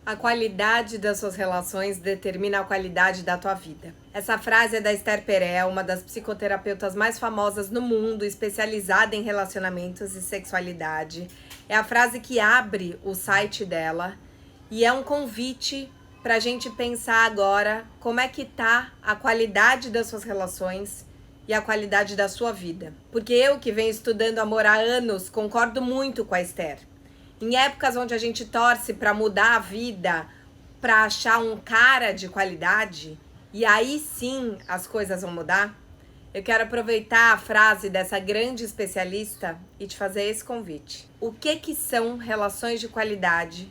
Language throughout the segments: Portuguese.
A qualidade das suas relações determina a qualidade da tua vida. Essa frase é da Esther Perel, uma das psicoterapeutas mais famosas no mundo, especializada em relacionamentos e sexualidade. É a frase que abre o site dela e é um convite para a gente pensar agora como é que tá a qualidade das suas relações e a qualidade da sua vida. Porque eu, que venho estudando amor há anos, concordo muito com a Esther. Em épocas onde a gente torce para mudar a vida, para achar um cara de qualidade, e aí sim as coisas vão mudar, eu quero aproveitar a frase dessa grande especialista e te fazer esse convite. O que são relações de qualidade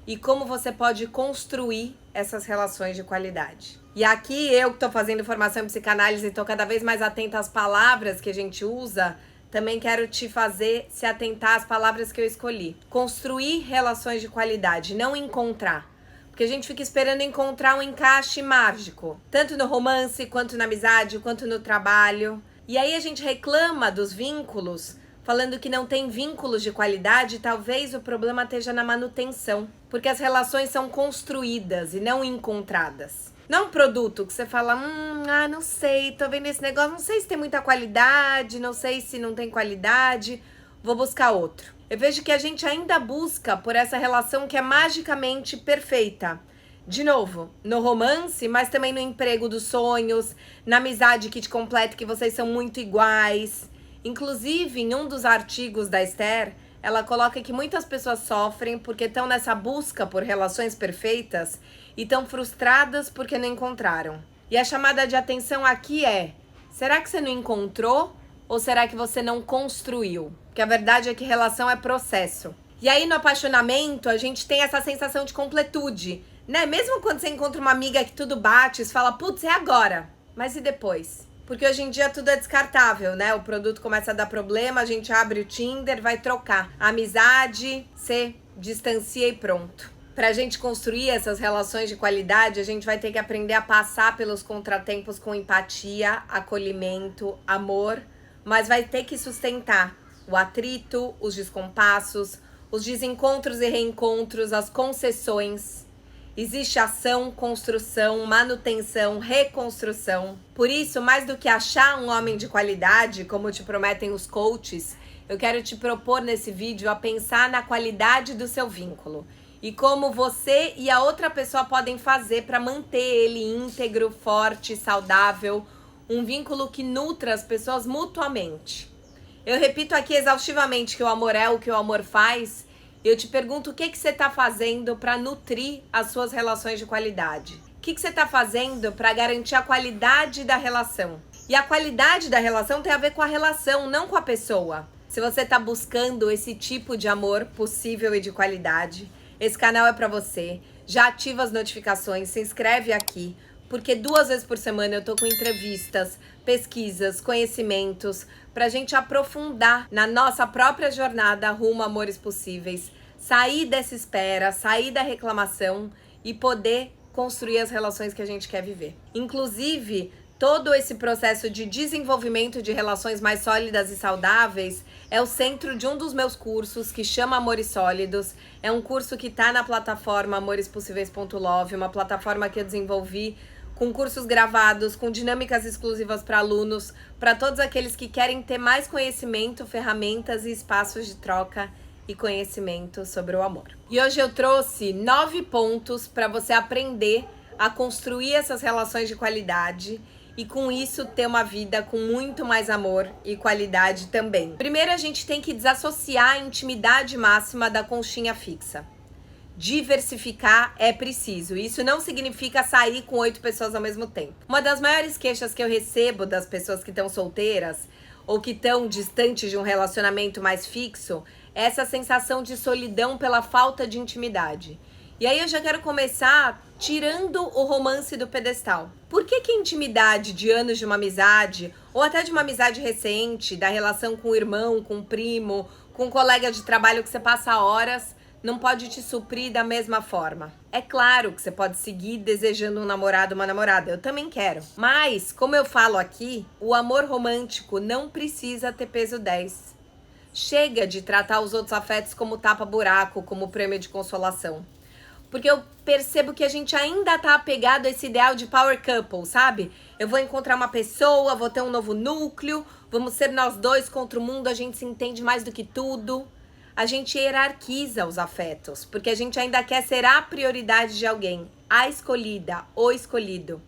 e como você pode construir essas relações de qualidade? E aqui eu que estou fazendo formação em psicanálise e estou cada vez mais atenta às palavras que a gente usa, também quero te fazer se atentar às palavras que eu escolhi. Construir relações de qualidade, não encontrar. Porque a gente fica esperando encontrar um encaixe mágico. Tanto no romance, quanto na amizade, quanto no trabalho. E aí a gente reclama dos vínculos, falando que não tem vínculos de qualidade, e talvez o problema esteja na manutenção. Porque as relações são construídas e não encontradas. Não um produto que você fala, não sei, tô vendo esse negócio, não sei se tem muita qualidade, não sei se não tem qualidade, vou buscar outro. Eu vejo que a gente ainda busca por essa relação que é magicamente perfeita. De novo, no romance, mas também no emprego dos sonhos, na amizade que te completa, que vocês são muito iguais. Inclusive, em um dos artigos da Esther, ela coloca que muitas pessoas sofrem porque estão nessa busca por relações perfeitas e estão frustradas porque não encontraram. E a chamada de atenção aqui é: será que você não encontrou ou será que você não construiu? Porque a verdade é que relação é processo. E aí no apaixonamento a gente tem essa sensação de completude, né? Mesmo quando você encontra uma amiga que tudo bate, você fala, putz, é agora. Mas e depois? Porque hoje em dia tudo é descartável, né? O produto começa a dar problema, a gente abre o Tinder, vai trocar. A amizade, se distancia e pronto. Pra gente construir essas relações de qualidade, a gente vai ter que aprender a passar pelos contratempos com empatia, acolhimento, amor, mas vai ter que sustentar o atrito, os descompassos, os desencontros e reencontros, as concessões. Existe ação, construção, manutenção, reconstrução. Por isso, mais do que achar um homem de qualidade, como te prometem os coaches, eu quero te propor nesse vídeo a pensar na qualidade do seu vínculo e como você e a outra pessoa podem fazer para manter ele íntegro, forte, saudável, um vínculo que nutra as pessoas mutuamente. Eu repito aqui exaustivamente que o amor é o que o amor faz. Eu te pergunto o que você está fazendo para nutrir as suas relações de qualidade. O que você está fazendo para garantir a qualidade da relação? E a qualidade da relação tem a ver com a relação, não com a pessoa. Se você está buscando esse tipo de amor possível e de qualidade, esse canal é para você. Já ativa as notificações, se inscreve aqui, porque 2 vezes por semana eu tô com entrevistas, pesquisas, conhecimentos, pra gente aprofundar na nossa própria jornada rumo a amores possíveis, sair dessa espera, sair da reclamação e poder construir as relações que a gente quer viver. Inclusive, todo esse processo de desenvolvimento de relações mais sólidas e saudáveis é o centro de um dos meus cursos, que chama Amores Sólidos. É um curso que tá na plataforma amorespossíveis.love, uma plataforma que eu desenvolvi com cursos gravados, com dinâmicas exclusivas para alunos, para todos aqueles que querem ter mais conhecimento, ferramentas e espaços de troca e conhecimento sobre o amor. E hoje eu trouxe 9 pontos para você aprender a construir essas relações de qualidade e com isso ter uma vida com muito mais amor e qualidade também. Primeiro, a gente tem que desassociar a intimidade máxima da conchinha fixa. Diversificar é preciso. Isso não significa sair com 8 pessoas ao mesmo tempo. Uma das maiores queixas que eu recebo das pessoas que estão solteiras ou que estão distantes de um relacionamento mais fixo é essa sensação de solidão pela falta de intimidade. E aí eu já quero começar tirando o romance do pedestal. Por que a intimidade de anos de uma amizade, ou até de uma amizade recente, da relação com o irmão, com o primo, com um colega de trabalho que você passa horas, não pode te suprir da mesma forma? É claro que você pode seguir desejando um namorado, uma namorada. Eu também quero. Mas, como eu falo aqui, o amor romântico não precisa ter peso 10. Chega de tratar os outros afetos como tapa-buraco, como prêmio de consolação. Porque eu percebo que a gente ainda tá apegado a esse ideal de power couple, sabe? Eu vou encontrar uma pessoa, vou ter um novo núcleo, vamos ser nós dois contra o mundo, a gente se entende mais do que tudo. A gente hierarquiza os afetos, porque a gente ainda quer ser a prioridade de alguém, a escolhida, o escolhido.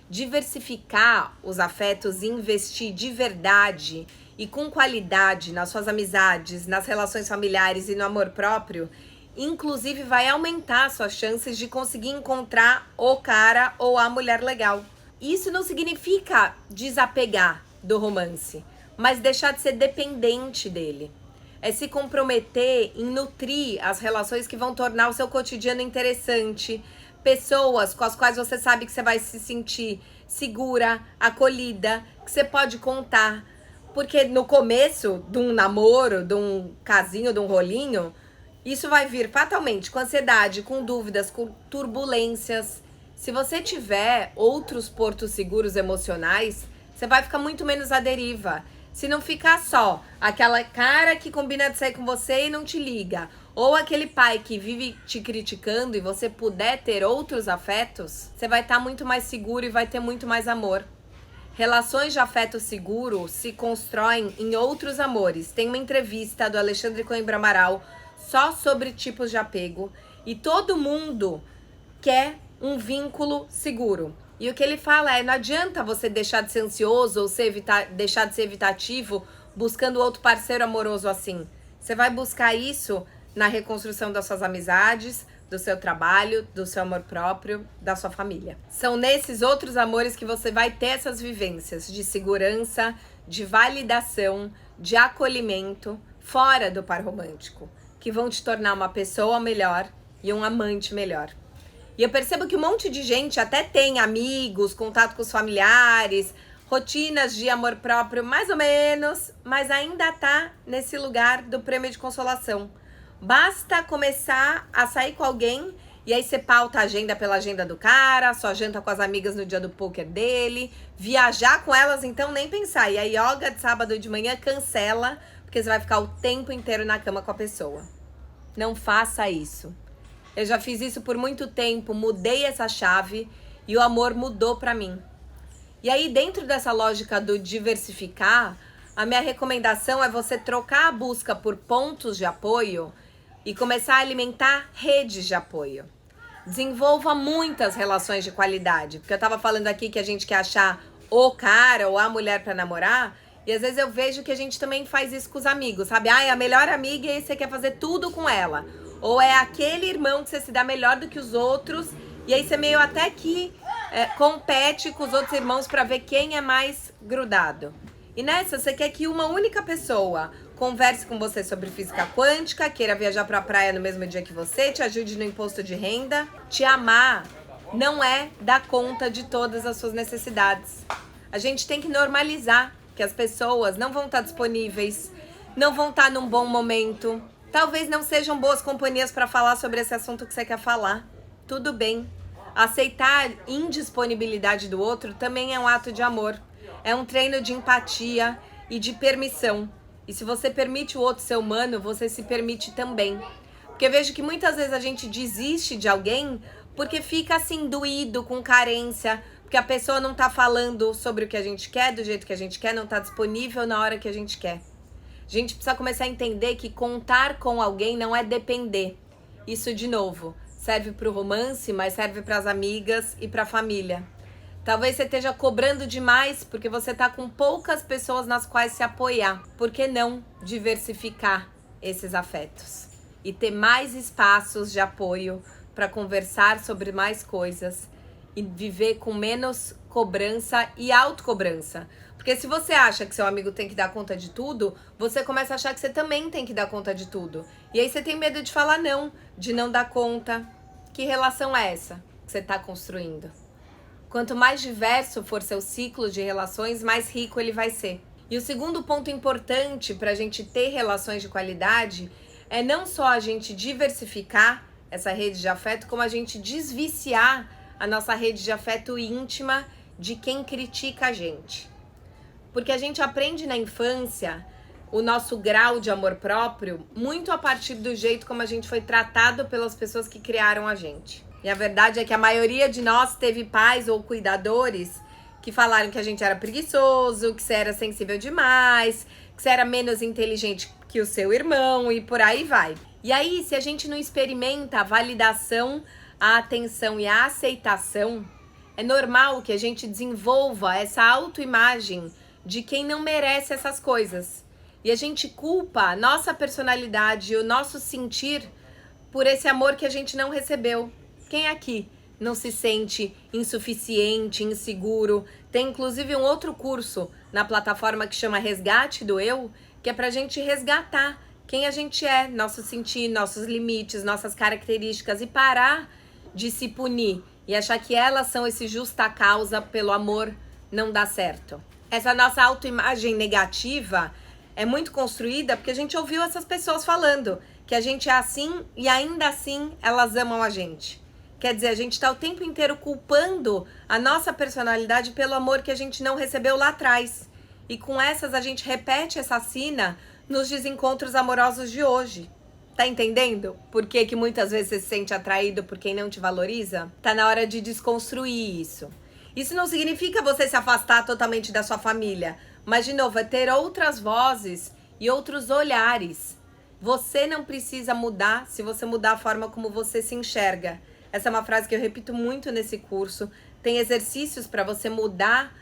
Diversificar os afetos e investir de verdade e com qualidade nas suas amizades, nas relações familiares e no amor próprio, inclusive vai aumentar suas chances de conseguir encontrar o cara ou a mulher legal. Isso não significa desapegar do romance, mas deixar de ser dependente dele. É se comprometer em nutrir as relações que vão tornar o seu cotidiano interessante, pessoas com as quais você sabe que você vai se sentir segura, acolhida, que você pode contar. Porque no começo de um namoro, de um casinho, de um rolinho, isso vai vir fatalmente com ansiedade, com dúvidas, com turbulências. Se você tiver outros portos seguros emocionais, você vai ficar muito menos à deriva. Se não ficar só aquela cara que combina de sair com você e não te liga, ou aquele pai que vive te criticando e você puder ter outros afetos, você vai estar muito mais seguro e vai ter muito mais amor. Relações de afeto seguro se constroem em outros amores. Tem uma entrevista do Alexandre Coimbra Amaral só sobre tipos de apego e todo mundo quer um vínculo seguro. E o que ele fala é, não adianta você deixar de ser ansioso ou deixar de ser evitativo buscando outro parceiro amoroso assim. Você vai buscar isso na reconstrução das suas amizades, do seu trabalho, do seu amor próprio, da sua família. São nesses outros amores que você vai ter essas vivências de segurança, de validação, de acolhimento, fora do par romântico, que vão te tornar uma pessoa melhor e um amante melhor. E eu percebo que um monte de gente até tem amigos, contato com os familiares, rotinas de amor próprio mais ou menos, mas ainda tá nesse lugar do prêmio de consolação. Basta começar a sair com alguém e aí você pauta a agenda pela agenda do cara, só janta com as amigas no dia do poker dele, viajar com elas então nem pensar. E a yoga de sábado de manhã cancela, porque você vai ficar o tempo inteiro na cama com a pessoa. Não faça isso. Eu já fiz isso por muito tempo, mudei essa chave e o amor mudou pra mim. E aí, dentro dessa lógica do diversificar, a minha recomendação é você trocar a busca por pontos de apoio e começar a alimentar redes de apoio. Desenvolva muitas relações de qualidade, porque eu tava falando aqui que a gente quer achar o cara ou a mulher pra namorar, e às vezes eu vejo que a gente também faz isso com os amigos, sabe? Ah, é a melhor amiga e aí você quer fazer tudo com ela. Ou é aquele irmão que você se dá melhor do que os outros, e aí você meio até que compete com os outros irmãos pra ver quem é mais grudado. E nessa, você quer que uma única pessoa converse com você sobre física quântica, queira viajar pra praia no mesmo dia que você, te ajude no imposto de renda. Te amar não é dar conta de todas as suas necessidades. A gente tem que normalizar que as pessoas não vão estar disponíveis, não vão estar num bom momento. Talvez não sejam boas companhias para falar sobre esse assunto que você quer falar. Tudo bem. Aceitar indisponibilidade do outro também é um ato de amor. É um treino de empatia e de permissão. E se você permite o outro ser humano, você se permite também. Porque eu vejo que muitas vezes a gente desiste de alguém porque fica assim doído, com carência, porque a pessoa não tá falando sobre o que a gente quer, do jeito que a gente quer, não tá disponível na hora que a gente quer. A gente precisa começar a entender que contar com alguém não é depender. Isso, de novo, serve para o romance, mas serve para as amigas e para a família. Talvez você esteja cobrando demais porque você está com poucas pessoas nas quais se apoiar. Por que não diversificar esses afetos? E ter mais espaços de apoio para conversar sobre mais coisas e viver com menos cobrança e autocobrança. Porque se você acha que seu amigo tem que dar conta de tudo, você começa a achar que você também tem que dar conta de tudo. E aí você tem medo de falar não, de não dar conta. Que relação é essa que você está construindo? Quanto mais diverso for seu ciclo de relações, mais rico ele vai ser. E o segundo ponto importante para a gente ter relações de qualidade é não só a gente diversificar essa rede de afeto, como a gente desviciar a nossa rede de afeto íntima de quem critica a gente. Porque a gente aprende na infância o nosso grau de amor próprio muito a partir do jeito como a gente foi tratado pelas pessoas que criaram a gente. E a verdade é que a maioria de nós teve pais ou cuidadores que falaram que a gente era preguiçoso, que você era sensível demais, que você era menos inteligente que o seu irmão e por aí vai. E aí, se a gente não experimenta a validação, a atenção e a aceitação, é normal que a gente desenvolva essa autoimagem de quem não merece essas coisas. E a gente culpa a nossa personalidade e o nosso sentir por esse amor que a gente não recebeu. Quem aqui não se sente insuficiente, inseguro? Tem inclusive um outro curso na plataforma que chama Resgate do Eu, que é pra gente resgatar quem a gente é, nosso sentir, nossos limites, nossas características e parar de se punir e achar que elas são esse justa causa pelo amor não dar certo. Essa nossa autoimagem negativa é muito construída porque a gente ouviu essas pessoas falando que a gente é assim e ainda assim elas amam a gente. Quer dizer, a gente está o tempo inteiro culpando a nossa personalidade pelo amor que a gente não recebeu lá atrás. E com essas a gente repete essa sina nos desencontros amorosos de hoje. Tá entendendo por que muitas vezes você se sente atraído por quem não te valoriza? Tá na hora de desconstruir isso. Isso não significa você se afastar totalmente da sua família. Mas, de novo, é ter outras vozes e outros olhares. Você não precisa mudar se você mudar a forma como você se enxerga. Essa é uma frase que eu repito muito nesse curso. Tem exercícios para você mudar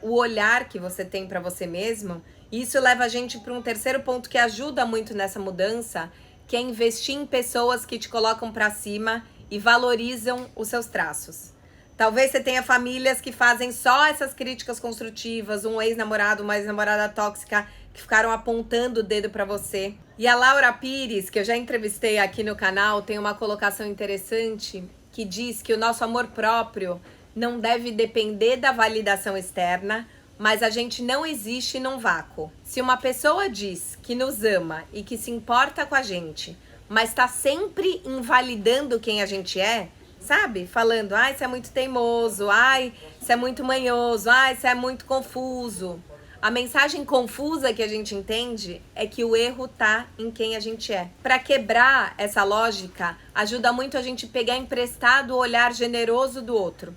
o olhar que você tem para você mesmo. E isso leva a gente para um terceiro ponto que ajuda muito nessa mudança, que é investir em pessoas que te colocam para cima e valorizam os seus traços. Talvez você tenha famílias que fazem só essas críticas construtivas, um ex-namorado, uma ex-namorada tóxica que ficaram apontando o dedo para você. E a Laura Pires, que eu já entrevistei aqui no canal, tem uma colocação interessante que diz que o nosso amor próprio não deve depender da validação externa, mas a gente não existe num vácuo. Se uma pessoa diz que nos ama e que se importa com a gente, mas está sempre invalidando quem a gente é, sabe? Falando, ai, você é muito teimoso, ai, você é muito manhoso, ai, você é muito confuso. A mensagem confusa que a gente entende é que o erro tá em quem a gente é. Para quebrar essa lógica, ajuda muito a gente pegar emprestado o olhar generoso do outro.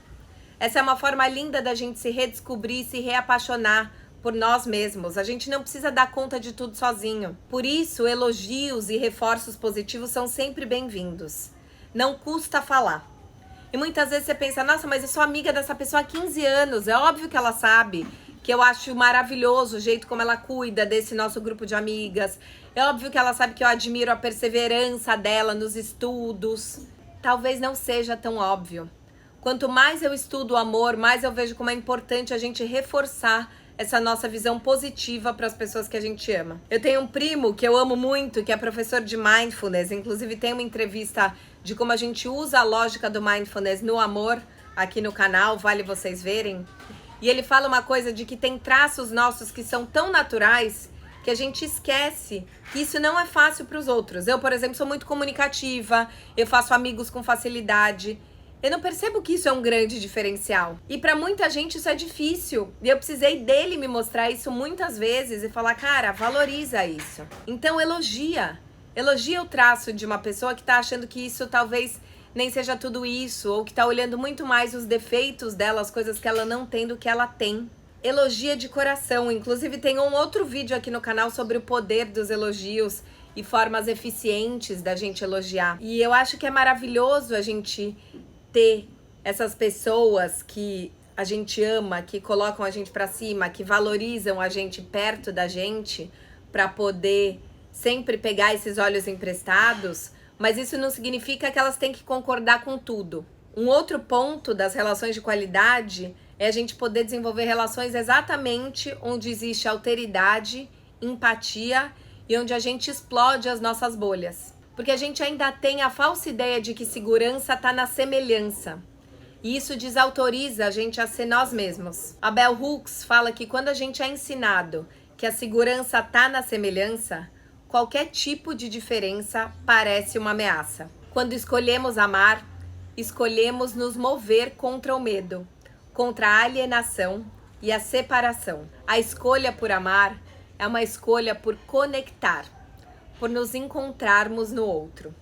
Essa é uma forma linda da gente se redescobrir, se reapaixonar por nós mesmos. A gente não precisa dar conta de tudo sozinho. Por isso, elogios e reforços positivos são sempre bem-vindos. Não custa falar. E muitas vezes você pensa, nossa, mas eu sou amiga dessa pessoa há 15 anos. É óbvio que ela sabe que eu acho maravilhoso o jeito como ela cuida desse nosso grupo de amigas. É óbvio que ela sabe que eu admiro a perseverança dela nos estudos. Talvez não seja tão óbvio. Quanto mais eu estudo o amor, mais eu vejo como é importante a gente reforçar essa nossa visão positiva para as pessoas que a gente ama. Eu tenho um primo que eu amo muito, que é professor de Mindfulness. Inclusive tem uma entrevista de como a gente usa a lógica do Mindfulness no amor aqui no canal, vale vocês verem. E ele fala uma coisa de que tem traços nossos que são tão naturais que a gente esquece que isso não é fácil para os outros. Eu, por exemplo, sou muito comunicativa, eu faço amigos com facilidade. Eu não percebo que isso é um grande diferencial. E para muita gente isso é difícil. E eu precisei dele me mostrar isso muitas vezes e falar, cara, valoriza isso. Então elogia. Elogia o traço de uma pessoa que tá achando que isso talvez nem seja tudo isso, ou que tá olhando muito mais os defeitos dela, as coisas que ela não tem do que ela tem. Elogia de coração. Inclusive tem um outro vídeo aqui no canal sobre o poder dos elogios e formas eficientes da gente elogiar. E eu acho que é maravilhoso a gente ter essas pessoas que a gente ama, que colocam a gente pra cima, que valorizam a gente perto da gente, pra poder sempre pegar esses olhos emprestados, mas isso não significa que elas têm que concordar com tudo. Um outro ponto das relações de qualidade é a gente poder desenvolver relações exatamente onde existe alteridade, empatia e onde a gente explode as nossas bolhas. Porque a gente ainda tem a falsa ideia de que segurança está na semelhança. E isso desautoriza a gente a ser nós mesmos. A Bell Hooks fala que quando a gente é ensinado que a segurança está na semelhança, qualquer tipo de diferença parece uma ameaça. Quando escolhemos amar, escolhemos nos mover contra o medo, contra a alienação e a separação. A escolha por amar é uma escolha por conectar, por nos encontrarmos no outro.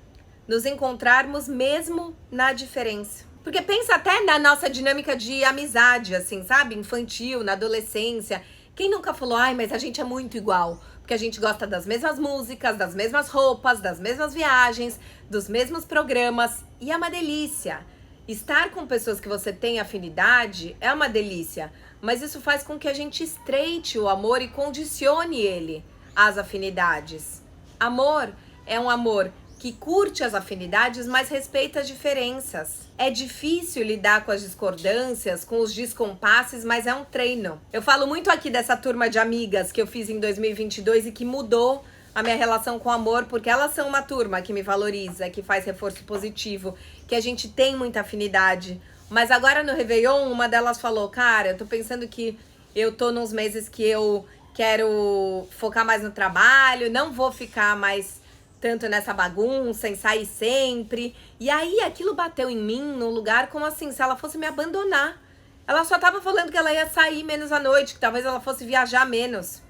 Nos encontrarmos mesmo na diferença. Porque pensa até na nossa dinâmica de amizade, assim, sabe? Infantil, na adolescência. Quem nunca falou, ai, mas a gente é muito igual? Porque a gente gosta das mesmas músicas, das mesmas roupas, das mesmas viagens, dos mesmos programas. E é uma delícia. Estar com pessoas que você tem afinidade é uma delícia. Mas isso faz com que a gente estreite o amor e condicione ele às afinidades. Amor é um amor que curte as afinidades, mas respeita as diferenças. É difícil lidar com as discordâncias, com os descompasses, mas é um treino. Eu falo muito aqui dessa turma de amigas que eu fiz em 2022 e que mudou a minha relação com o amor, porque elas são uma turma que me valoriza, que faz reforço positivo, que a gente tem muita afinidade. Mas agora no Réveillon, uma delas falou, cara, eu tô pensando que eu tô nos meses que eu quero focar mais no trabalho, não vou ficar mais tanto nessa bagunça, em sair sempre. E aí aquilo bateu em mim num lugar como assim, se ela fosse me abandonar. Ela só tava falando que ela ia sair menos à noite, que talvez ela fosse viajar menos.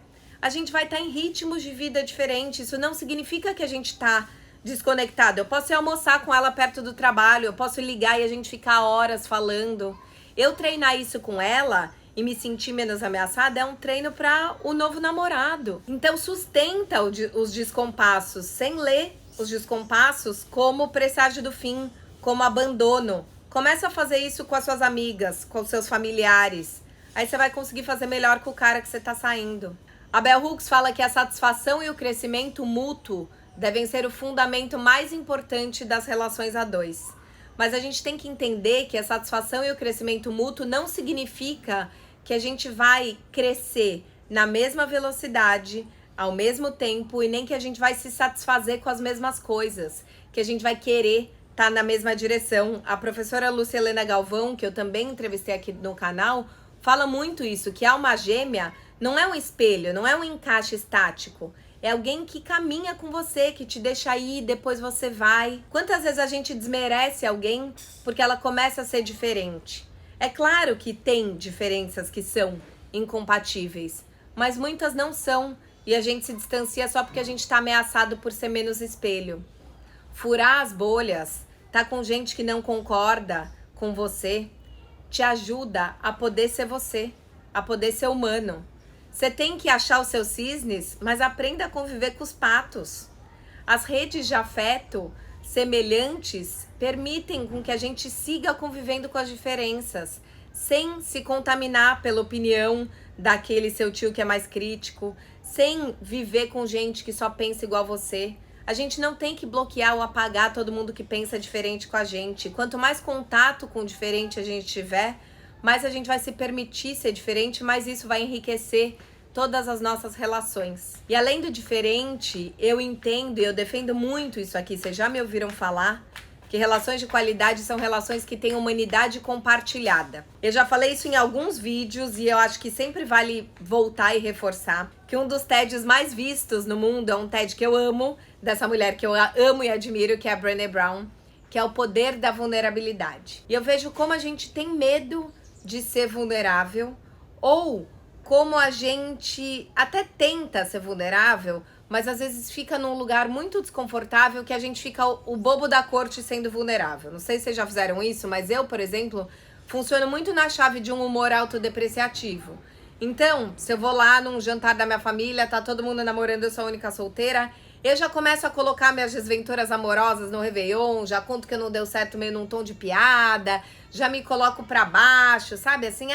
A gente vai estar em ritmos de vida diferentes, isso não significa que a gente tá desconectado. Eu posso ir almoçar com ela perto do trabalho, eu posso ligar e a gente ficar horas falando. Eu treinar isso com ela e me sentir menos ameaçada é um treino para o novo namorado. Então sustenta os descompassos, sem ler os descompassos como presságio do fim, como abandono. Começa a fazer isso com as suas amigas, com os seus familiares. Aí você vai conseguir fazer melhor com o cara que você tá saindo. A Bell Hooks fala que a satisfação e o crescimento mútuo devem ser o fundamento mais importante das relações a dois. Mas a gente tem que entender que a satisfação e o crescimento mútuo não significa que a gente vai crescer na mesma velocidade, ao mesmo tempo, e nem que a gente vai se satisfazer com as mesmas coisas, que a gente vai querer estar na mesma direção. A professora Lúcia Helena Galvão, que eu também entrevistei aqui no canal, fala muito isso, que alma gêmea não é um espelho, não é um encaixe estático. É alguém que caminha com você, que te deixa ir, depois você vai. Quantas vezes a gente desmerece alguém porque ela começa a ser diferente? É claro que tem diferenças que são incompatíveis, mas muitas não são. E a gente se distancia só porque a gente está ameaçado por ser menos espelho. Furar as bolhas, tá com gente que não concorda com você, te ajuda a poder ser você, a poder ser humano. Você tem que achar os seus cisnes, mas aprenda a conviver com os patos. As redes de afeto semelhantes permitem com que a gente siga convivendo com as diferenças, sem se contaminar pela opinião daquele seu tio que é mais crítico, sem viver com gente que só pensa igual a você. A gente não tem que bloquear ou apagar todo mundo que pensa diferente com a gente. Quanto mais contato com o diferente a gente tiver, mais a gente vai se permitir ser diferente, mais isso vai enriquecer todas as nossas relações. E além do diferente, eu entendo e eu defendo muito isso aqui, vocês já me ouviram falar, que relações de qualidade são relações que têm humanidade compartilhada. Eu já falei isso em alguns vídeos e eu acho que sempre vale voltar e reforçar que um dos TEDs mais vistos no mundo é um TED que eu amo, dessa mulher que eu amo e admiro, que é a Brené Brown, que é o poder da vulnerabilidade. E eu vejo como a gente tem medo de ser vulnerável, ou como a gente até tenta ser vulnerável, mas às vezes fica num lugar muito desconfortável que a gente fica o bobo da corte sendo vulnerável. Não sei se vocês já fizeram isso, mas eu, por exemplo, funciono muito na chave de um humor autodepreciativo. Então, se eu vou lá num jantar da minha família, tá todo mundo namorando, eu sou a única solteira, eu já começo a colocar minhas desventuras amorosas no Réveillon, já conto que não deu certo meio num tom de piada, já me coloco pra baixo, sabe? Assim,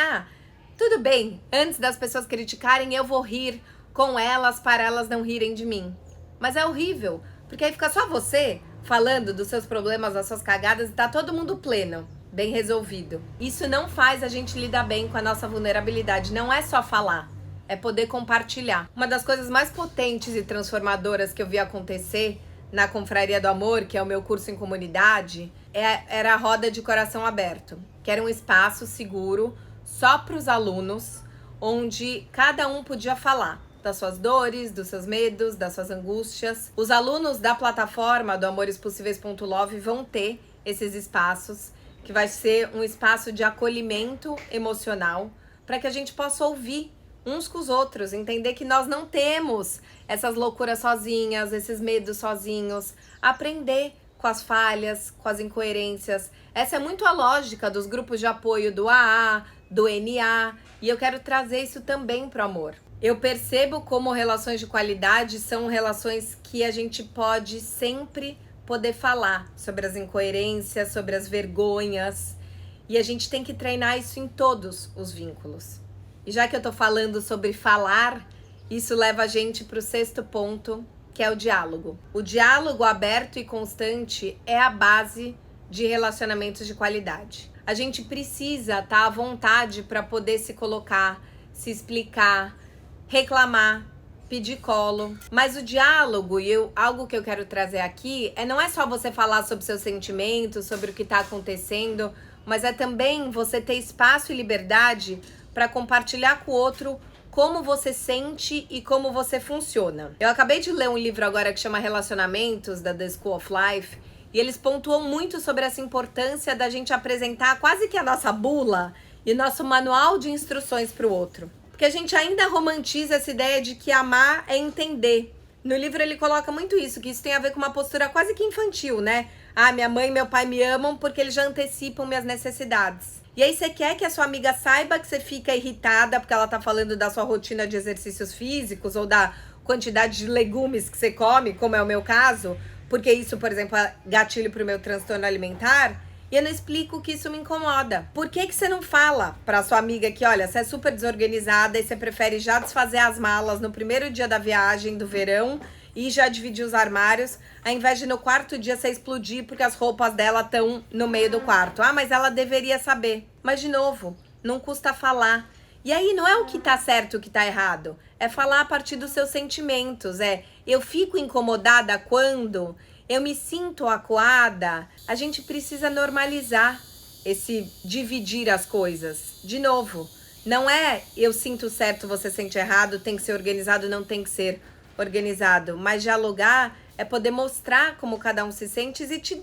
tudo bem, antes das pessoas criticarem, eu vou rir com elas para elas não rirem de mim. Mas é horrível, porque aí fica só você falando dos seus problemas, das suas cagadas e tá todo mundo pleno, bem resolvido. Isso não faz a gente lidar bem com a nossa vulnerabilidade, não é só falar, é poder compartilhar. Uma das coisas mais potentes e transformadoras que eu vi acontecer na Confraria do Amor, que é o meu curso em comunidade, era a roda de coração aberto, que era um espaço seguro só para os alunos, onde cada um podia falar das suas dores, dos seus medos, das suas angústias. Os alunos da plataforma do amorespossíveis.love vão ter esses espaços, que vai ser um espaço de acolhimento emocional, para que a gente possa ouvir uns com os outros, entender que nós não temos essas loucuras sozinhas, esses medos sozinhos, aprender com as falhas, com as incoerências. Essa é muito a lógica dos grupos de apoio do AA, do NA, e eu quero trazer isso também para o amor. Eu percebo como relações de qualidade são relações que a gente pode sempre poder falar sobre as incoerências, sobre as vergonhas, e a gente tem que treinar isso em todos os vínculos. E já que eu tô falando sobre falar, isso leva a gente para o 6º ponto, que é o diálogo. O diálogo aberto e constante é a base de relacionamentos de qualidade. A gente precisa estar à vontade para poder se colocar, se explicar, reclamar, pedir colo. Mas o diálogo, algo que eu quero trazer aqui, não é só você falar sobre seus sentimentos, sobre o que está acontecendo, mas é também você ter espaço e liberdade para compartilhar com o outro como você sente e como você funciona. Eu acabei de ler um livro agora que chama Relacionamentos, da The School of Life, e eles pontuam muito sobre essa importância da gente apresentar quase que a nossa bula e nosso manual de instruções para o outro. Porque a gente ainda romantiza essa ideia de que amar é entender. No livro ele coloca muito isso, que isso tem a ver com uma postura quase que infantil, né? Ah, minha mãe e meu pai me amam porque eles já antecipam minhas necessidades. E aí você quer que a sua amiga saiba que você fica irritada porque ela tá falando da sua rotina de exercícios físicos ou da quantidade de legumes que você come, como é o meu caso, porque isso, por exemplo, é gatilho pro meu transtorno alimentar, e eu não explico que isso me incomoda. Por que você não fala pra sua amiga que, olha, você é super desorganizada e você prefere já desfazer as malas no primeiro dia da viagem do verão e já dividir os armários, ao invés de no 4º dia você explodir porque as roupas dela estão no meio do quarto. Ah, mas ela deveria saber. Mas, de novo, não custa falar. E aí não é o que tá certo, o que tá errado. É falar a partir dos seus sentimentos. Eu fico incomodada quando eu me sinto acuada. A gente precisa normalizar esse dividir as coisas. De novo, não é eu sinto certo, você sente errado, tem que ser organizado, não tem que ser organizado. Mas dialogar é poder mostrar como cada um se sente e te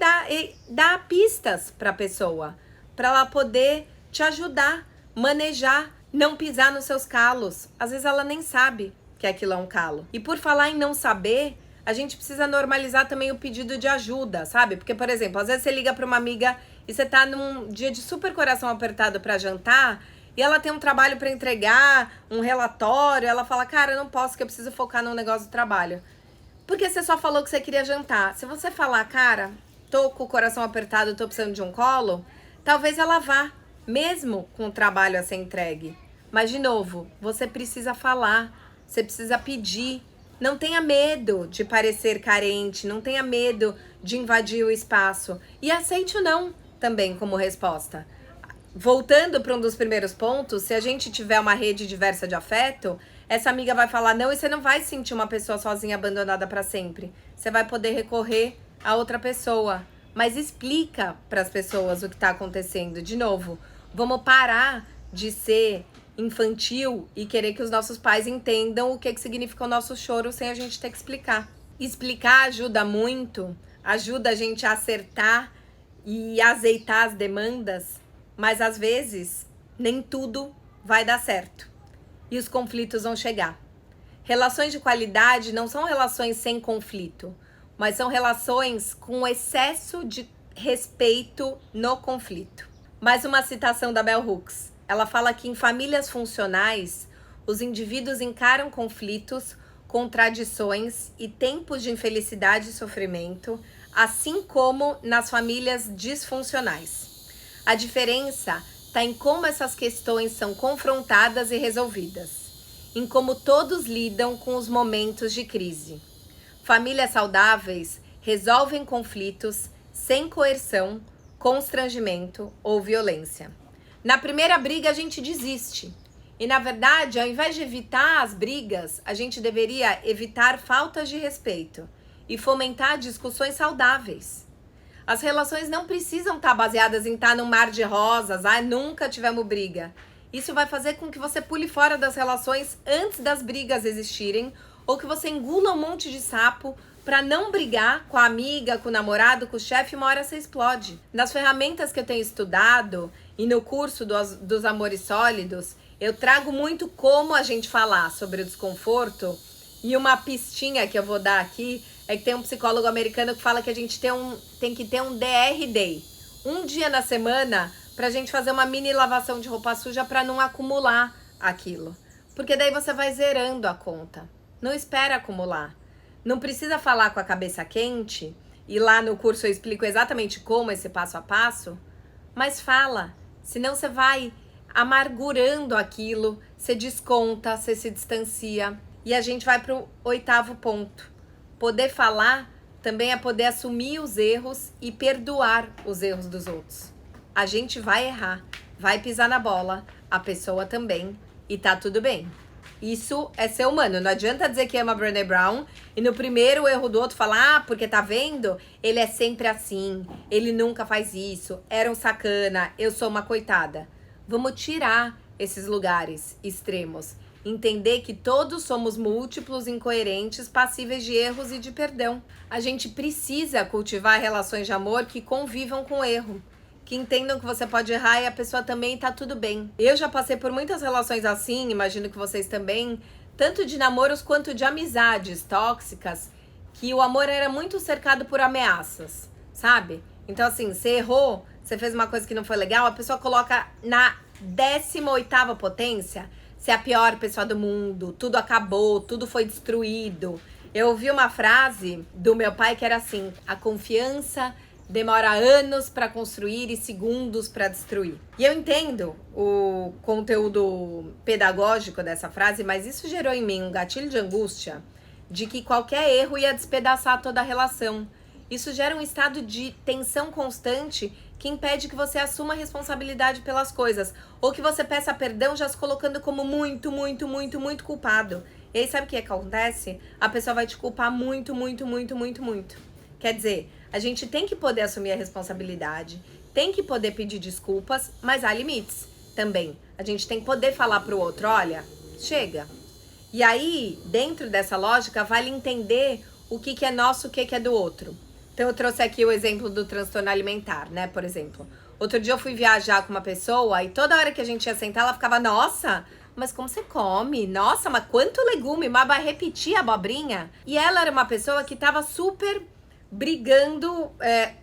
dar pistas para a pessoa, para ela poder te ajudar, manejar, não pisar nos seus calos. Às vezes ela nem sabe que aquilo é um calo. E por falar em não saber, a gente precisa normalizar também o pedido de ajuda, sabe? Porque, por exemplo, às vezes você liga para uma amiga e você tá num dia de super coração apertado para jantar e ela tem um trabalho para entregar, um relatório, ela fala, cara, eu não posso que eu preciso focar no negócio do trabalho. Porque você só falou que você queria jantar. Se você falar, cara, tô com o coração apertado, tô precisando de um colo, talvez ela vá, mesmo com o trabalho a ser entregue. Mas, de novo, você precisa falar, você precisa pedir. Não tenha medo de parecer carente, não tenha medo de invadir o espaço. E aceite o não também como resposta. Voltando para um dos primeiros pontos, se a gente tiver uma rede diversa de afeto, essa amiga vai falar não e você não vai sentir uma pessoa sozinha, abandonada para sempre. Você vai poder recorrer a outra pessoa. Mas explica para as pessoas o que está acontecendo. De novo, vamos parar de ser infantil e querer que os nossos pais entendam o que significa o nosso choro sem a gente ter que explicar. Explicar ajuda muito, ajuda a gente a acertar e azeitar as demandas, mas às vezes nem tudo vai dar certo e os conflitos vão chegar. Relações de qualidade não são relações sem conflito, mas são relações com excesso de respeito no conflito. Mais uma citação da Bell Hooks. Ela fala que em famílias funcionais, os indivíduos encaram conflitos, contradições e tempos de infelicidade e sofrimento, assim como nas famílias disfuncionais. A diferença está em como essas questões são confrontadas e resolvidas, em como todos lidam com os momentos de crise. Famílias saudáveis resolvem conflitos sem coerção, constrangimento ou violência. Na primeira briga a gente desiste. E na verdade, ao invés de evitar as brigas, a gente deveria evitar faltas de respeito e fomentar discussões saudáveis. As relações não precisam estar baseadas em estar num mar de rosas, nunca tivemos briga. Isso vai fazer com que você pule fora das relações antes das brigas existirem, ou que você engula um monte de sapo para não brigar com a amiga, com o namorado, com o chefe, uma hora você explode. Nas ferramentas que eu tenho estudado e no curso dos Amores Sólidos, Eu trago muito como a gente falar sobre o desconforto, e uma pistinha que eu vou dar aqui é que tem um psicólogo americano que fala que a gente tem que ter um DR Day, um dia na semana, pra gente fazer uma mini lavação de roupa suja pra não acumular aquilo. Porque daí você vai zerando a conta. Não espera acumular. Não precisa falar com a cabeça quente, e lá no curso eu explico exatamente como esse passo a passo, mas fala, senão você vai amargurando aquilo, você desconta, você se distancia. E a gente vai pro 8º ponto. Poder falar também é poder assumir os erros e perdoar os erros dos outros. A gente vai errar, vai pisar na bola, a pessoa também, e tá tudo bem. Isso é ser humano. Não adianta dizer que ama Brené Brown e no primeiro erro do outro falar, porque tá vendo? Ele é sempre assim, ele nunca faz isso, era um sacana, eu sou uma coitada. Vamos tirar esses lugares extremos. Entender que todos somos múltiplos, incoerentes, passíveis de erros e de perdão. A gente precisa cultivar relações de amor que convivam com o erro, que entendam que você pode errar e a pessoa também tá tudo bem. Eu já passei por muitas relações assim, imagino que vocês também, tanto de namoros quanto de amizades tóxicas, que o amor era muito cercado por ameaças, sabe? Então assim, você errou, você fez uma coisa que não foi legal, a pessoa coloca na 18ª potência, você é a pior pessoa do mundo, tudo acabou, tudo foi destruído. Eu ouvi uma frase do meu pai que era assim: a confiança demora anos para construir e segundos para destruir. E eu entendo o conteúdo pedagógico dessa frase, mas isso gerou em mim um gatilho de angústia de que qualquer erro ia despedaçar toda a relação. Isso gera um estado de tensão constante que impede que você assuma a responsabilidade pelas coisas, ou que você peça perdão já se colocando como muito culpado. E aí sabe o que acontece? A pessoa vai te culpar muito. Quer dizer, a gente tem que poder assumir a responsabilidade, tem que poder pedir desculpas, mas há limites também. A gente tem que poder falar pro outro, olha, chega. E aí, dentro dessa lógica, vale entender o que é nosso, o que é do outro. Então eu trouxe aqui o exemplo do transtorno alimentar, né, por exemplo. Outro dia eu fui viajar com uma pessoa e toda hora que a gente ia sentar, ela ficava, nossa, mas como você come? Nossa, mas quanto legume, mas vai repetir a abobrinha? E ela era uma pessoa que tava super brigando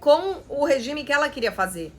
com o regime que ela queria fazer.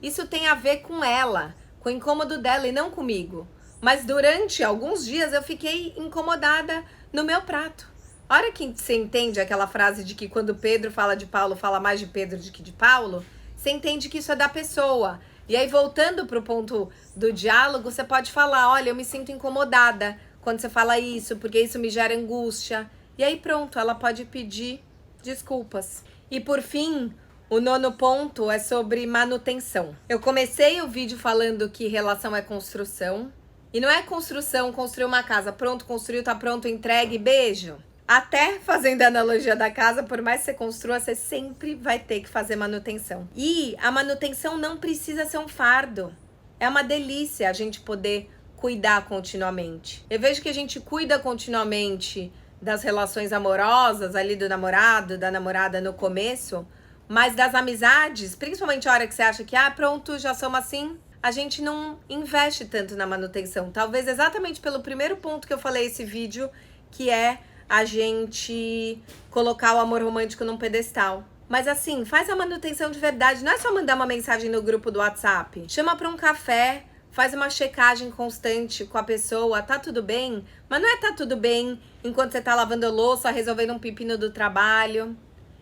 Isso tem a ver com ela, com o incômodo dela e não comigo. Mas durante alguns dias eu fiquei incomodada no meu prato. A hora que você entende aquela frase de que quando Pedro fala de Paulo, fala mais de Pedro do que de Paulo, você entende que isso é da pessoa. E aí, voltando pro ponto do diálogo, você pode falar, olha, eu me sinto incomodada quando você fala isso, porque isso me gera angústia. E aí pronto, ela pode pedir desculpas. E por fim, o 9º ponto é sobre manutenção. Eu comecei o vídeo falando que relação é construção. E não é construção, construir uma casa, pronto, construiu, tá pronto, entregue, beijo. Até fazendo a analogia da casa, por mais que você construa, você sempre vai ter que fazer manutenção. E a manutenção não precisa ser um fardo. É uma delícia a gente poder cuidar continuamente. Eu vejo que a gente cuida continuamente das relações amorosas, ali do namorado, da namorada no começo, mas das amizades, principalmente a hora que você acha que, pronto, já somos assim, a gente não investe tanto na manutenção. Talvez exatamente pelo primeiro ponto que eu falei esse vídeo, que é a gente colocar o amor romântico num pedestal. Mas assim, faz a manutenção de verdade. Não é só mandar uma mensagem no grupo do WhatsApp. Chama pra um café, faz uma checagem constante com a pessoa. Tá tudo bem? Mas não é tá tudo bem enquanto você tá lavando a louça, resolvendo um pepino do trabalho.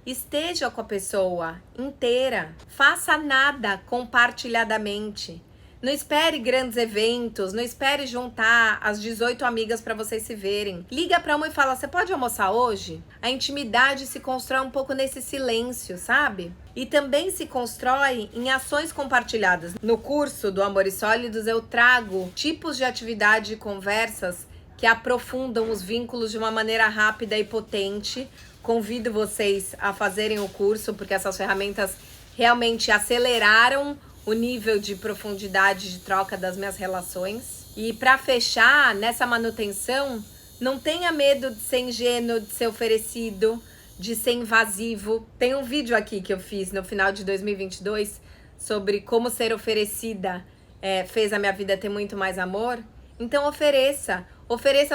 Esteja com a pessoa inteira. Faça nada compartilhadamente. Não espere grandes eventos, não espere juntar as 18 amigas para vocês se verem. Liga para uma e fala, você pode almoçar hoje? A intimidade se constrói um pouco nesse silêncio, sabe? E também se constrói em ações compartilhadas. No curso do Amores Sólidos eu trago tipos de atividade e conversas que aprofundam os vínculos de uma maneira rápida e potente. Convido vocês a fazerem o curso, porque essas ferramentas realmente aceleraram o nível de profundidade de troca das minhas relações. E para fechar, nessa manutenção, não tenha medo de ser ingênuo, de ser oferecido, de ser invasivo. Tem um vídeo aqui que eu fiz no final de 2022 sobre como ser oferecida fez a minha vida ter muito mais amor. Então ofereça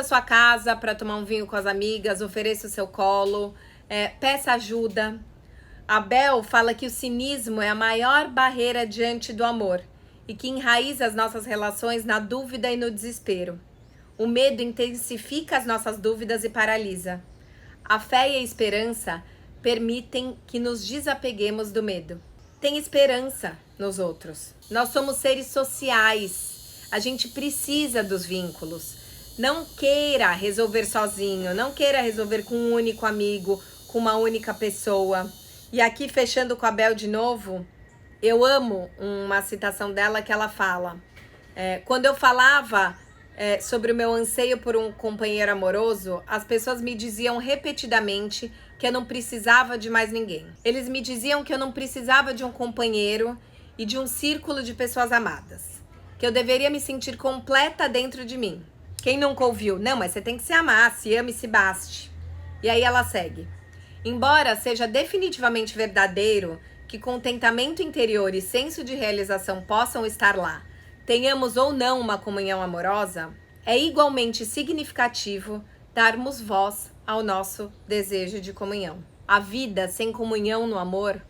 a sua casa para tomar um vinho com as amigas, ofereça o seu colo, peça ajuda. A Bel fala que o cinismo é a maior barreira diante do amor e que enraiza as nossas relações na dúvida e no desespero. O medo intensifica as nossas dúvidas e paralisa. A fé e a esperança permitem que nos desapeguemos do medo. Tem esperança nos outros. Nós somos seres sociais. A gente precisa dos vínculos. Não queira resolver sozinho, não queira resolver com um único amigo, com uma única pessoa. E aqui, fechando com a Bel de novo, eu amo uma citação dela que ela fala. Quando eu falava sobre o meu anseio por um companheiro amoroso, as pessoas me diziam repetidamente que eu não precisava de mais ninguém. Eles me diziam que eu não precisava de um companheiro e de um círculo de pessoas amadas. Que eu deveria me sentir completa dentro de mim. Quem nunca ouviu? Não, mas você tem que se amar, se ame e se baste. E aí ela segue. Embora seja definitivamente verdadeiro que contentamento interior e senso de realização possam estar lá, tenhamos ou não uma comunhão amorosa, é igualmente significativo darmos voz ao nosso desejo de comunhão. A vida sem comunhão no amor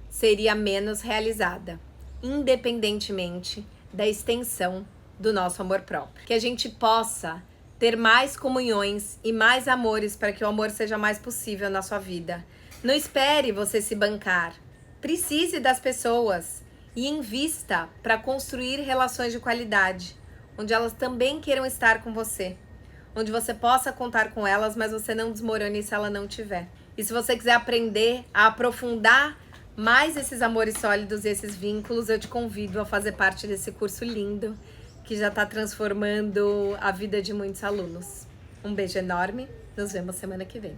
seria menos realizada, independentemente da extensão do nosso amor próprio. Que a gente possa ter mais comunhões e mais amores para que o amor seja mais possível na sua vida. Não espere você se bancar. Precise das pessoas e invista para construir relações de qualidade, onde elas também queiram estar com você, onde você possa contar com elas, mas você não desmorone se ela não tiver. E se você quiser aprender a aprofundar mais esses amores sólidos e esses vínculos, eu te convido a fazer parte desse curso lindo que já está transformando a vida de muitos alunos. Um beijo enorme, nos vemos semana que vem.